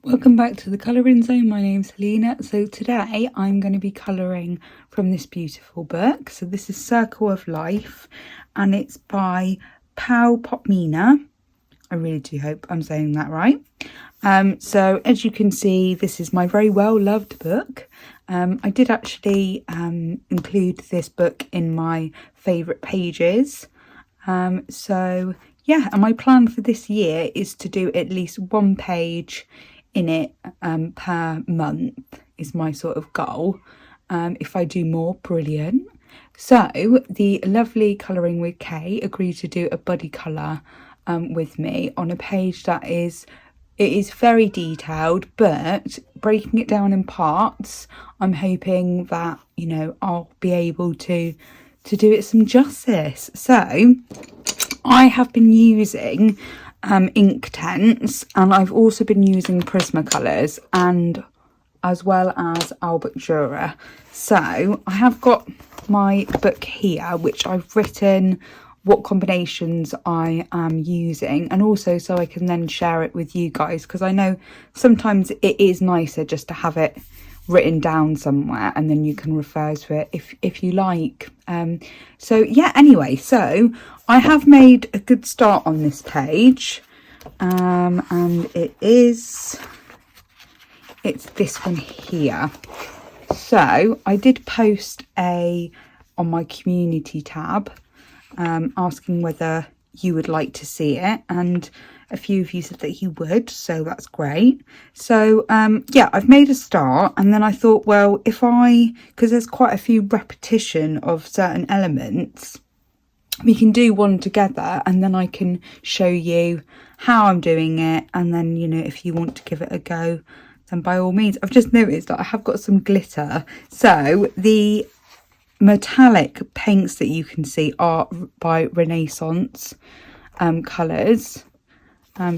Welcome back to the colouring zone. My name's Helena. So today I'm going to be colouring from this beautiful book. So this is Circle of Life and it's by Pau Popmina. I really do hope I'm saying that right. So as you can see, this is my very well loved book. I did actually include this book in my favourite pages. So yeah, and my plan for this year is to do at least one page in it per month is my sort of goal. If I do more, brilliant. So the lovely Colouring with Kay agreed to do a buddy colour with me on a page that is very detailed, but breaking it down in parts, I'm hoping that, you know, I'll be able to do it some justice. So I have been using Inktense, and I've also been using Prismacolors and as well as Albert Dürer. So I have got my book here, which I've written what combinations I am using, and also so I can then share it with you guys, because I know sometimes it is nicer just to have it written down somewhere and then you can refer to it if you like. So yeah, anyway, so I have made a good start on this page, and it's this one here. So I did post on my community tab asking whether you would like to see it, and a few of you said that you would, so that's great. So yeah, I've made a start, and then I thought, well, because there's quite a few repetition of certain elements, we can do one together and then I can show you how I'm doing it, and then, you know, if you want to give it a go, then by all means. I've just noticed that I have got some glitter. So the metallic paints that you can see are by Renaissance colours.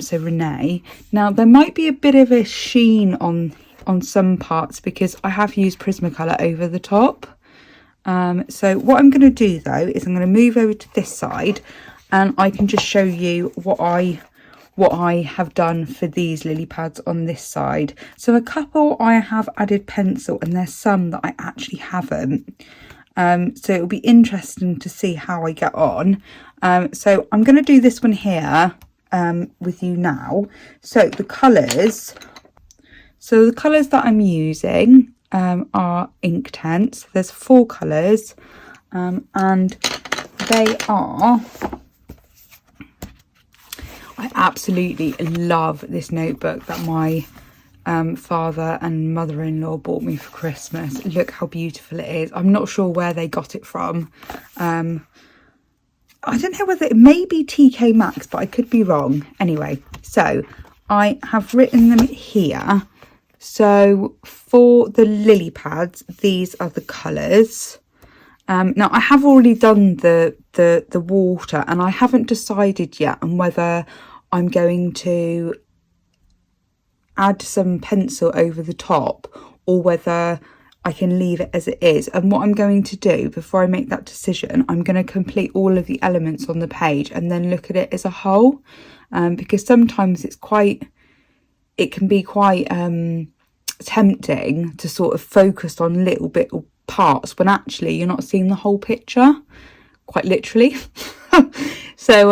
So Renee. Now there might be a bit of a sheen on some parts because I have used Prismacolor over the top. So what I'm going to do though is I'm going to move over to this side, and I can just show you what I have done for these lily pads on this side. So a couple I have added pencil, and there's some that I actually haven't. So it'll be interesting to see how I get on. So I'm going to do this one here with you now. So the colours that I'm using are Inktense. There's 4 colours, and they are, I absolutely love this notebook that my father and mother-in-law bought me for Christmas. Look how beautiful it is. I'm not sure where they got it from. I don't know whether it may be TK Maxx, but I could be wrong. Anyway, so I have written them here. So for the lily pads, these are the colours. Now I have already done the water, and I haven't decided yet on whether I'm going to add some pencil over the top or whether I can leave it as it is. And what I'm going to do before I make that decision, I'm going to complete all of the elements on the page and then look at it as a whole, because sometimes it can be quite tempting to sort of focus on little bit parts when actually you're not seeing the whole picture, quite literally. So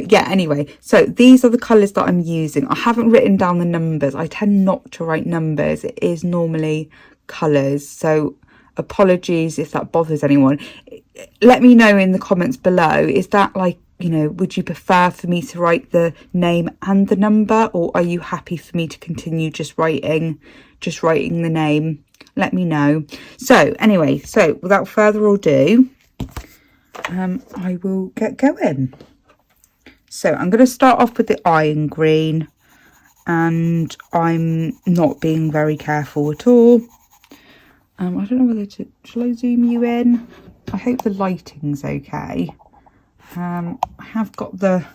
yeah, anyway, so these are the colours that I'm using. I haven't written down the numbers. I tend not to write numbers. It is normally colours, so apologies if that bothers anyone. Let me know in the comments below, is that, like, you know, would you prefer for me to write the name and the number, or are you happy for me to continue just writing the name? Let me know. So anyway, so without further ado, I will get going. So I'm going to start off with the iron green, and I'm not being very careful at all. I don't know whether shall I zoom you in? I hope the lighting's okay. I have got the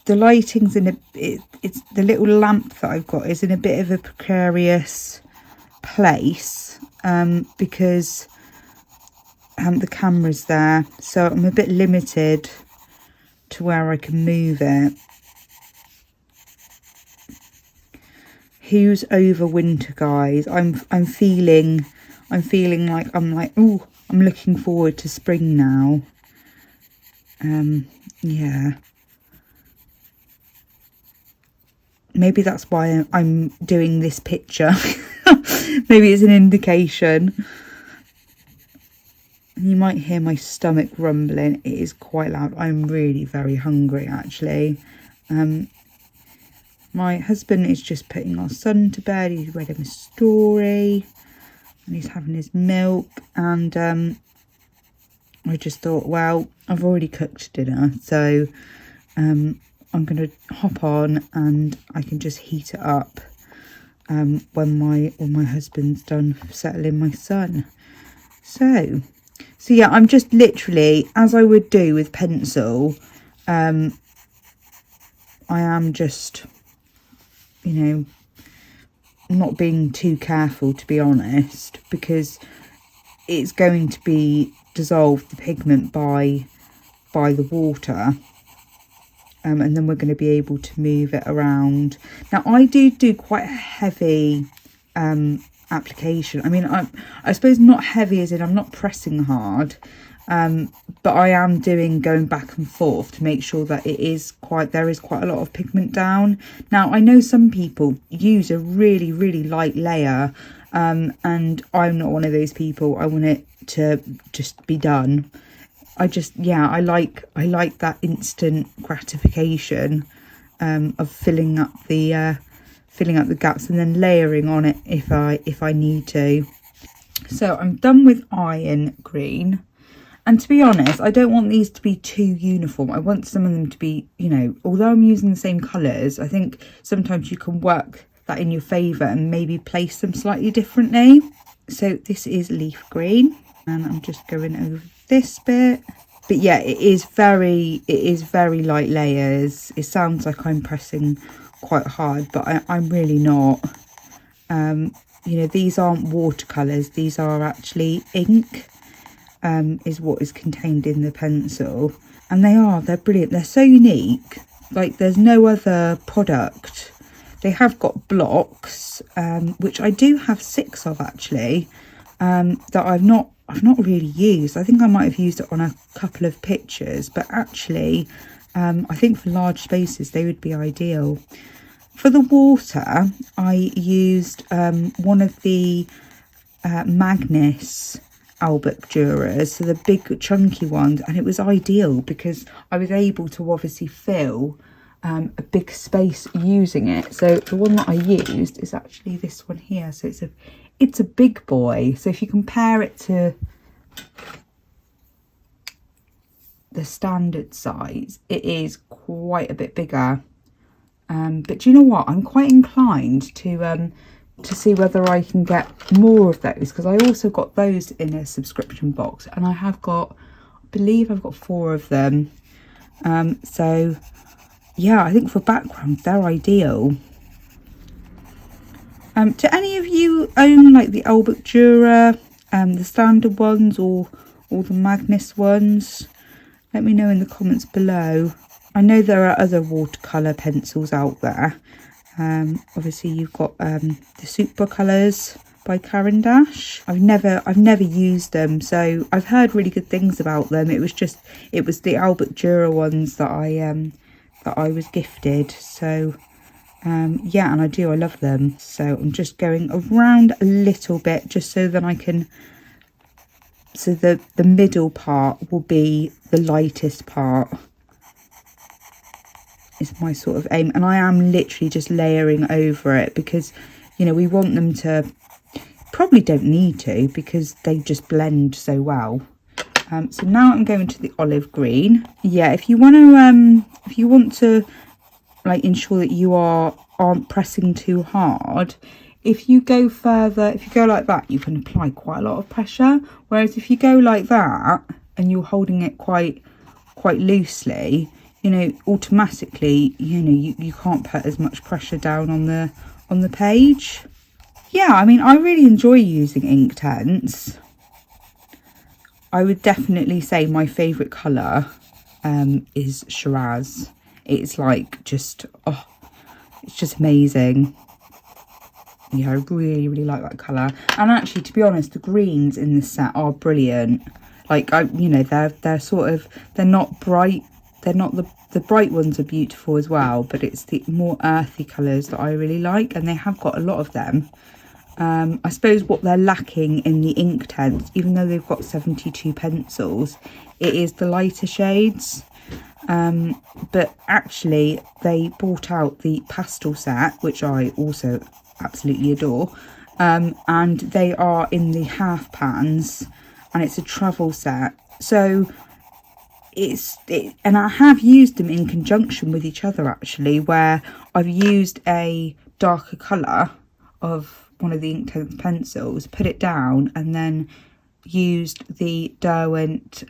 lighting's in it's the little lamp that I've got is in a bit of a precarious place, because the camera's there, so I'm a bit limited to where I can move it. who's over winter, guys. I'm feeling like oh, I'm looking forward to spring now. Yeah. Maybe that's why I'm doing this picture. Maybe it's an indication. You might hear my stomach rumbling. It is quite loud. I'm really very hungry, actually. My husband is just putting our son to bed. He's read him a story and he's having his milk. And I just thought, well, I've already cooked dinner, so I'm going to hop on and I can just heat it up when my husband's done settling my son. So yeah, I'm just literally, as I would do with pencil, I am just, you know, not being too careful, to be honest, because it's going to be dissolved, the pigment, by the water. And then we're going to be able to move it around. Now, I do quite a heavy application. I mean, I suppose not heavy as in I'm not pressing hard, but I am going back and forth to make sure that there is quite a lot of pigment down. Now, I know some people use a really, really light layer, and I'm not one of those people. I want it to just be done. I like that instant gratification of filling up the gaps and then layering on it if I need to. So I'm done with iron green, and to be honest, I don't want these to be too uniform. I want some of them to be, you know, although I'm using the same colours, I think sometimes you can work that in your favour and maybe place them slightly differently. So this is leaf green, and I'm just going over this bit. But yeah, it is very light layers. It sounds like I'm pressing quite hard, but I'm really not. You know, these aren't watercolours, these are actually ink, is what is contained in the pencil. And they're brilliant. They're so unique. Like, there's no other product. They have got blocks, which I do have 6 of, actually, that I've not really used. I think I might have used it on a couple of pictures, but actually I think for large spaces they would be ideal. For the water, I used one of the Magnus Albert Duras, so the big chunky ones, and it was ideal because I was able to obviously fill a big space using it. So the one that I used is actually this one here. So it's a big boy. So if you compare it to the standard size, it is quite a bit bigger. But do you know what? I'm quite inclined to see whether I can get more of those, because I also got those in a subscription box, and I believe I've got 4 of them. So yeah, I think for background they're ideal. Do any of you own like the Albert Dürer, the standard ones, or the Magnus ones? Let me know in the comments below. I know there are other watercolour pencils out there. Obviously you've got the Super Colours by Caran d'Ache. I've never used them, so I've heard really good things about them. It was the Albert Dürer ones that I was gifted. So yeah, and I love them. So I'm just going around a little bit just so that I can, so the middle part will be the lightest part. Is my sort of aim, and I am literally just layering over it because, you know, we want them to, probably don't need to because they just blend so well. So now I'm going to the olive green. Yeah, if you want to like ensure that you aren't pressing too hard, if you go like that, you can apply quite a lot of pressure, whereas if you go like that and you're holding it quite loosely, you know, automatically, you know, you can't put as much pressure down on the page. Yeah, I mean, I really enjoy using Inktense. I would definitely say my favourite colour is Shiraz. It's like just, oh, it's just amazing. Yeah, I really, really like that colour. And actually, to be honest, the greens in this set are brilliant. Like, you know, they're sort of, they're not bright. They're not the bright ones are beautiful as well, but it's the more earthy colours that I really like, and they have got a lot of them. I suppose what they're lacking in the Inktense, even though they've got 72 pencils, it is the lighter shades. But actually, they brought out the pastel set, which I also absolutely adore. And they are in the half pans, and it's a travel set. So and I have used them in conjunction with each other, actually, where I've used a darker colour of one of the Inktense pencils, put it down, and then used the Derwent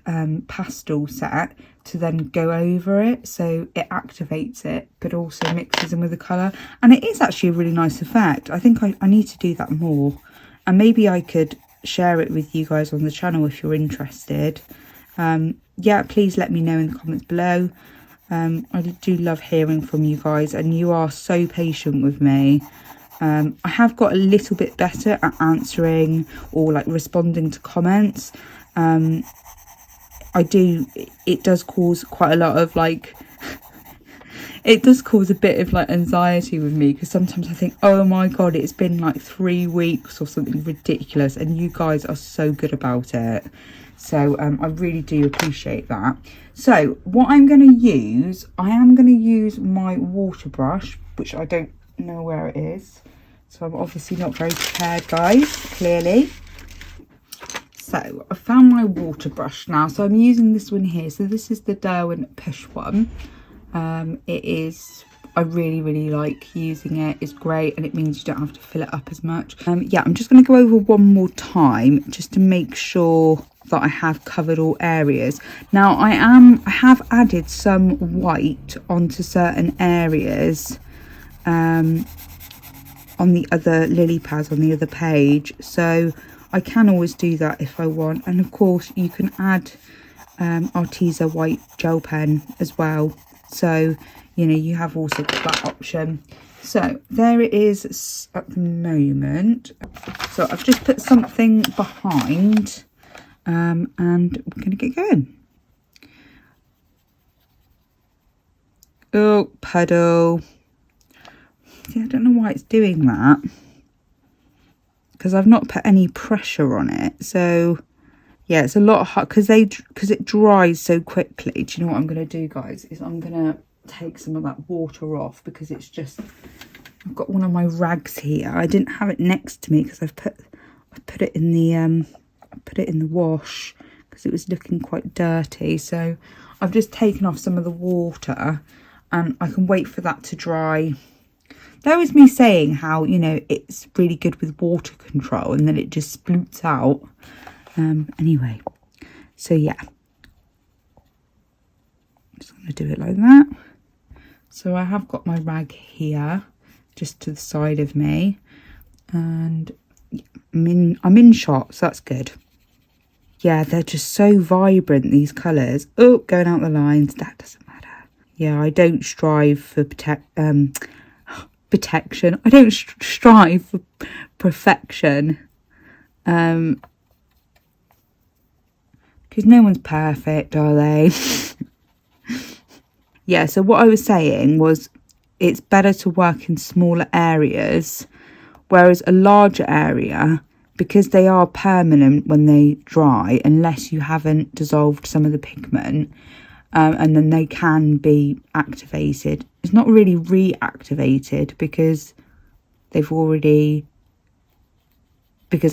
pastel set to then go over it, so it activates it but also mixes in with the colour, and it is actually a really nice effect. I think I need to do that more, and maybe I could share it with you guys on the channel if you're interested. Yeah, please let me know in the comments below. I do love hearing from you guys, and you are so patient with me. I have got a little bit better at answering or like responding to comments. It does cause quite a lot of like, it does cause a bit of like anxiety with me, because sometimes I think, oh my god, it's been like 3 weeks or something ridiculous, and you guys are so good about it. So I really do appreciate that. So what I'm going to use, I am going to use my water brush, which I don't know where it is. So I'm obviously not very prepared, guys, clearly. So I found my water brush now. So I'm using this one here. So this is the Derwent Push one. It is, I really, really like using it. It's great, and it means you don't have to fill it up as much. Yeah, I'm just going to go over one more time just to make sure that I have covered all areas. Now I have added some white onto certain areas on the other lily pads on the other page, so I can always do that if I want. And of course you can add Arteza white gel pen as well, so you know, you have also got that option. So there it is at the moment. So I've just put something behind, and we're gonna get going. Oh, puddle. See, I don't know why it's doing that, because I've not put any pressure on it. So yeah, it's a lot hard because it dries so quickly. Do you know what I'm going to do, guys? Is I'm going to take some of that water off, because it's just, I've got one of my rags here. I didn't have it next to me because I put it in the wash because it was looking quite dirty. So I've just taken off some of the water, and I can wait for that to dry. That was me saying how, you know, it's really good with water control, and then it just sploots out. Anyway, so yeah, I'm just going to do it like that. So I have got my rag here just to the side of me, and I'm in shot, so that's good. Yeah, they're just so vibrant, these colours. Oh, going out the lines, that doesn't matter. Yeah, I don't strive for protection. I don't strive for perfection, because no one's perfect, are they? Yeah, so what I was saying was it's better to work in smaller areas, whereas a larger area, because they are permanent when they dry, unless you haven't dissolved some of the pigment, and then they can be activated. It's not really reactivated because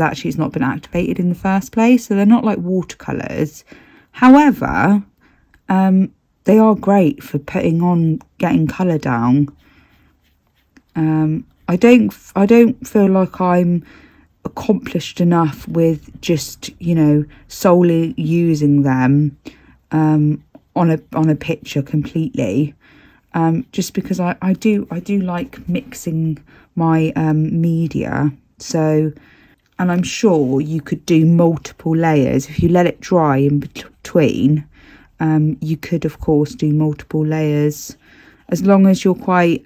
actually it's not been activated in the first place. So they're not like watercolours. However, they are great for getting colour down. I don't feel like I'm accomplished enough with just, you know, solely using them on a picture completely, just because I do like mixing my media. So, and I'm sure you could do multiple layers if you let it dry in between. You could of course do multiple layers, as long as you're quite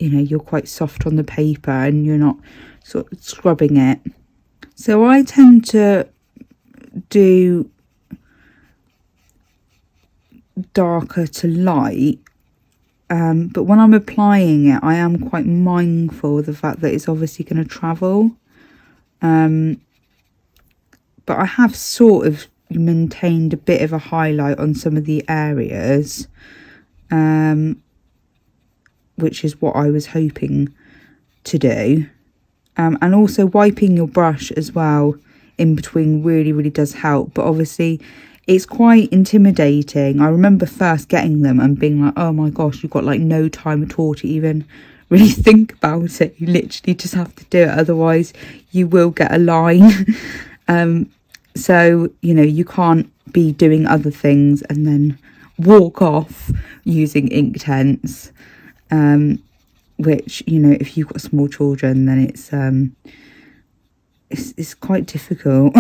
you know, you're quite soft on the paper and you're not sort of scrubbing it. So I tend to do darker to light, but when I'm applying it, I am quite mindful of the fact that it's obviously going to travel. But I have sort of maintained a bit of a highlight on some of the areas, which is what I was hoping to do. And also wiping your brush as well in between really does help. But obviously it's quite intimidating. I remember first getting them and being like, oh my gosh, you've got like no time at all to even really think about it. You literally just have to do it, otherwise you will get a line. So, you know, you can't be doing other things and then walk off using Inktense, which, you know, if you've got small children, then it's quite difficult.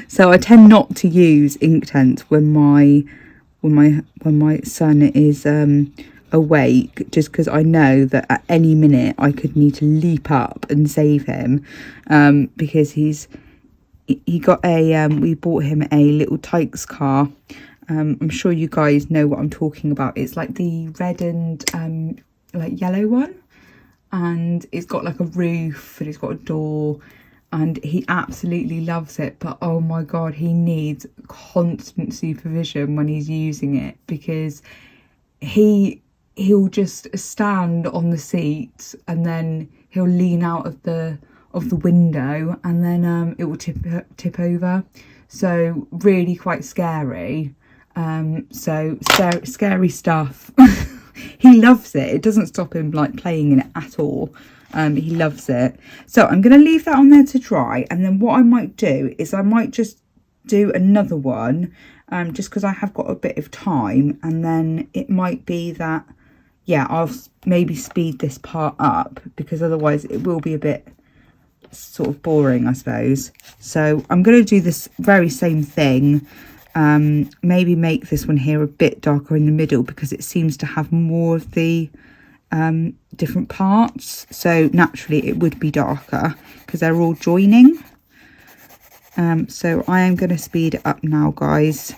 So I tend not to use Inktense when my son is awake, just because I know that at any minute I could need to leap up and save him, because he got a we bought him a little Tykes car. I'm sure you guys know what I'm talking about. It's like the red and like yellow one, and it's got like a roof and it's got a door, and he absolutely loves it. But oh my god, he needs constant supervision when he's using it, because he'll just stand on the seat and then he'll lean out of the window, and then it will tip over. So really quite scary. So scary stuff. He loves it. It doesn't stop him like playing in it at all. He loves it. So I'm going to leave that on there to dry, and then what I might do is I might just do another one, just because I have got a bit of time, and then it might be that, yeah, I'll maybe speed this part up, because otherwise it will be a bit sort of boring, I suppose. So I'm going to do this very same thing, maybe make this one here a bit darker in the middle, because it seems to have more of the different parts, so naturally it would be darker because they're all joining. So I am going to speed it up now, guys.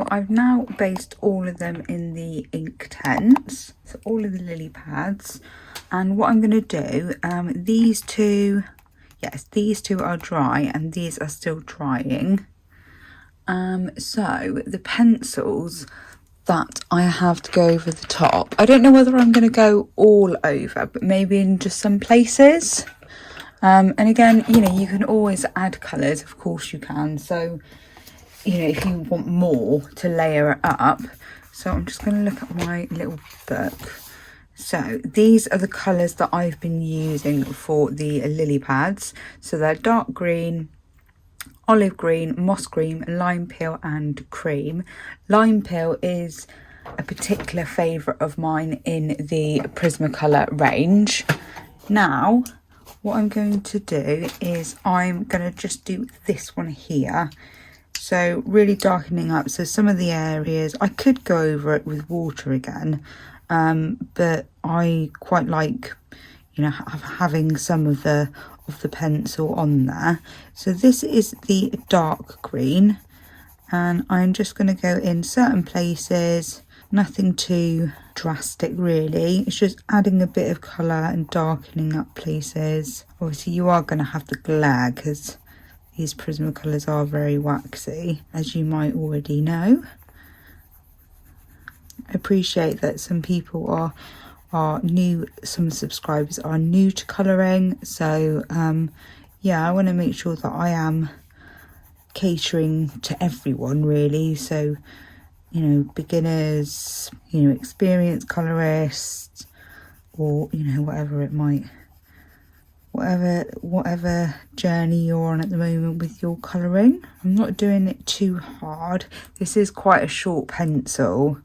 I've now based all of them in the Inktense, so all of the lily pads. And what I'm going to do, these two, yes, these two are dry and these are still drying. So the pencils that I have to go over the top, I don't know whether I'm going to go all over, but maybe in just some places. And again, you know, you can always add colours, of course you can. So, you know, if you want more to layer it up. So I'm just going to look at my little book. So these are the colours that I've been using for the lily pads. So they're dark green, olive green, moss green, lime peel and cream. Lime peel is a particular favourite of mine in the Prismacolor range. Now, what I'm going to do is I'm going to just do this one here. So really darkening up. So some of the areas, I could go over it with water again, but I quite like, you know, having some of the pencil on there. So this is the dark green, and I'm just going to go in certain places, nothing too drastic really. It's just adding a bit of colour and darkening up places. Obviously you are going to have the glare because these Prismacolors are very waxy, as you might already know. I appreciate that some people are new, some subscribers are new to colouring, so yeah, I want to make sure that I am catering to everyone really. So, you know, beginners, you know, experienced colourists, or, you know, whatever it might, whatever journey you're on at the moment with your colouring. I'm not doing it too hard. This is quite a short pencil,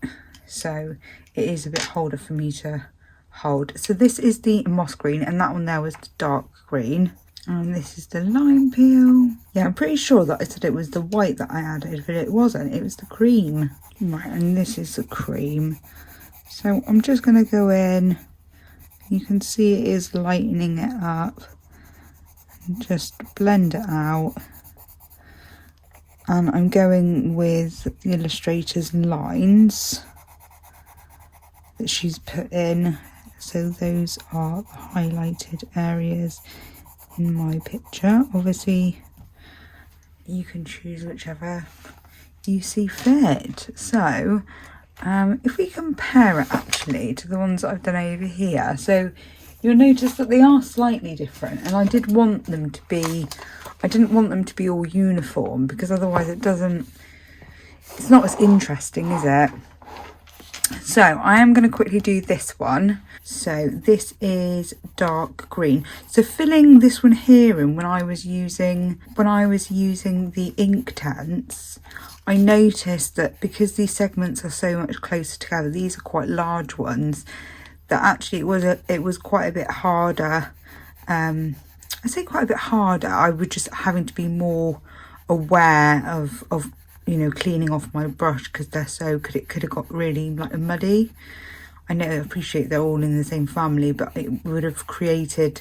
so it is a bit harder for me to hold. So this is the moss green, and that one there was the dark green, and this is the lime peel. Yeah, I'm pretty sure that I said it was the white that I added, but it wasn't, it was the cream. Right, and this is the cream. So I'm just going to go in, you can see it is lightening it up, and just blend it out. And I'm going with the illustrator's lines that she's put in. So those are the highlighted areas in my picture. Obviously you can choose whichever you see fit. So if we compare it actually to the ones that I've done over here, so you'll notice that they are slightly different, and I didn't want them to be all uniform, because otherwise it's not as interesting, is it? So I am going to quickly do this one. So this is dark green. So filling this one here in, when I was using the Inktense, I noticed that because these segments are so much closer together, these are quite large ones, that actually it was quite a bit harder. I say quite a bit harder. I was just having to be more aware of you know, cleaning off my brush, because it could have got really like muddy. I know, I appreciate they're all in the same family, but it would have created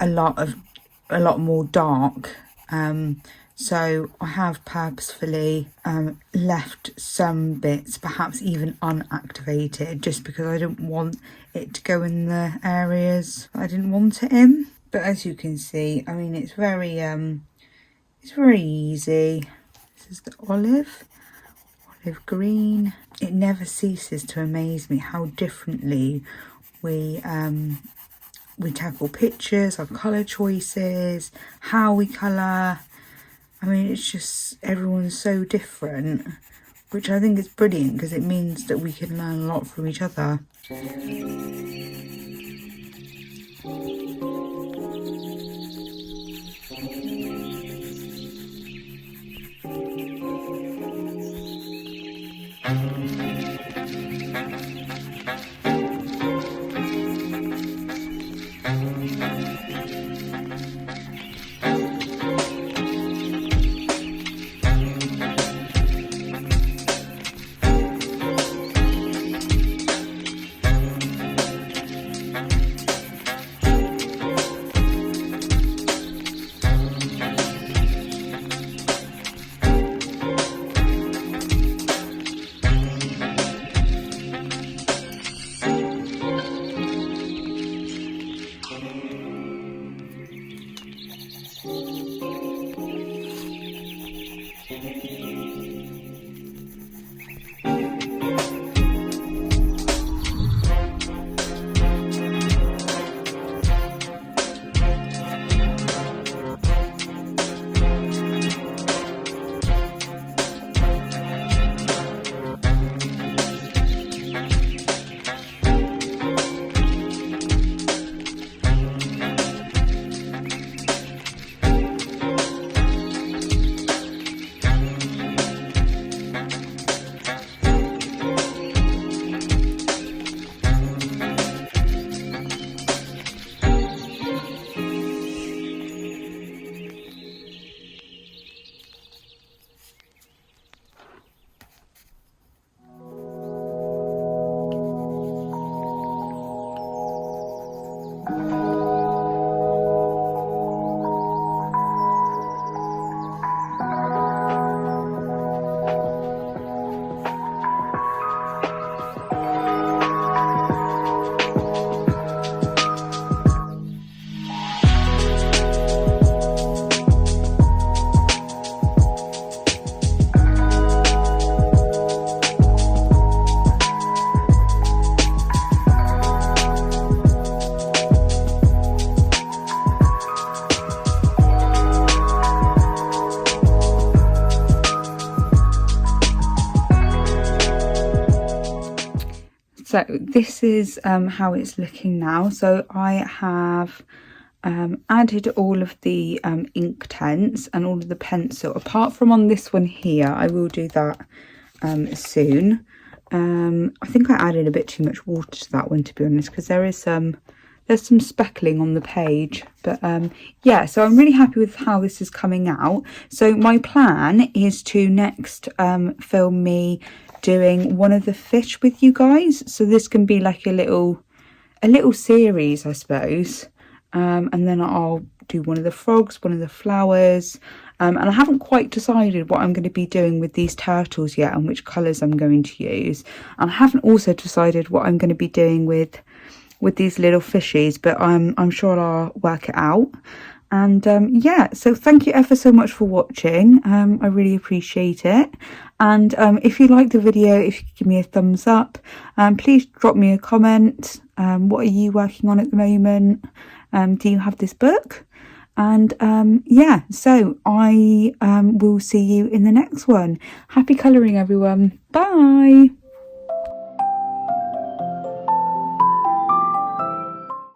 a lot more dark. So I have purposefully left some bits perhaps even unactivated, just because I didn't want it to go in the areas I didn't want it in. But as you can see, I mean, it's very easy. This is the olive green. It never ceases to amaze me how differently we tackle pictures, our colour choices, how we colour. I mean, it's just, everyone's so different, which I think is brilliant, because it means that we can learn a lot from each other. So this is how it's looking now. So I have added all of the Inktense and all of the pencil, apart from on this one here. I will do that soon. I think I added a bit too much water to that one, to be honest, because there's some speckling on the page. But yeah, so I'm really happy with how this is coming out. So my plan is to next film me doing one of the fish with you guys. So this can be like a little series, I suppose. And then I'll do one of the frogs, one of the flowers. And I haven't quite decided what I'm going to be doing with these turtles yet and which colours I'm going to use. And I haven't also decided what I'm going to be doing with these little fishies, but I'm sure I'll work it out. And yeah, so thank you ever so much for watching. I really appreciate it. And if you like the video, if you could give me a thumbs up, please drop me a comment. What are you working on at the moment? Do you have this book? And yeah, so I will see you in the next one. Happy colouring, everyone. Bye.